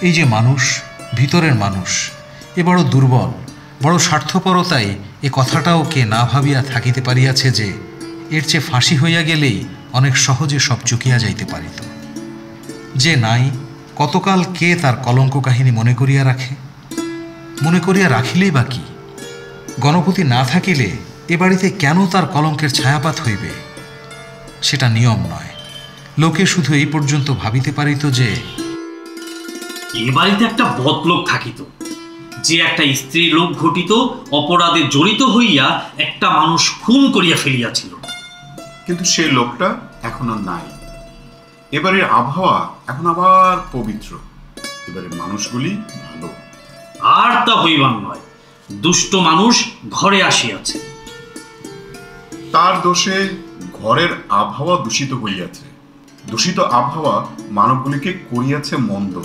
এই যে মানুষ, ভিতরের মানুষ এ বড় দুর্বল, বড় স্বার্থপরতায় এ কথাটাও কে না ভাবিয়া থাকিতে পারিয়াছে যে এর চেয়ে ফাঁসি হইয়া গেলেই অনেক সহজে সব চুকিয়া যাইতে পারিত। যে নাই, কতকাল কে তার কলঙ্ক কাহিনী মনে করিয়া রাখে? মনে করিয়া রাখিলেই বা কি? গণপতি না থাকিলে এ বাড়িতে কেন তার কলঙ্কের ছায়াপাত হইবে? সেটা নিয়ম নয়। লোকে শুধু এই পর্যন্ত ভাবিতে পারিত যে এ বাড়িতে একটা বদলোক থাকিত, যে একটা স্ত্রী লোক ঘটিত অপরাধে জড়িত হইয়া একটা মানুষ খুন করিয়া ফেলিয়াছিল। কিন্তু সে লোকটা এখন আর নাই। এবারের আবহাওয়া এখন আবার পবিত্র, এবারে মানুষগুলি ভালো। আর তা হইবার নয়, দুষ্ট মানুষ ঘরে আসিয়াছে। তার দোষে ঘরের আবহাওয়া দূষিত হইয়াছে। দূষিত আবহাওয়া মানবগুলিকে করিয়াছে মন্দ।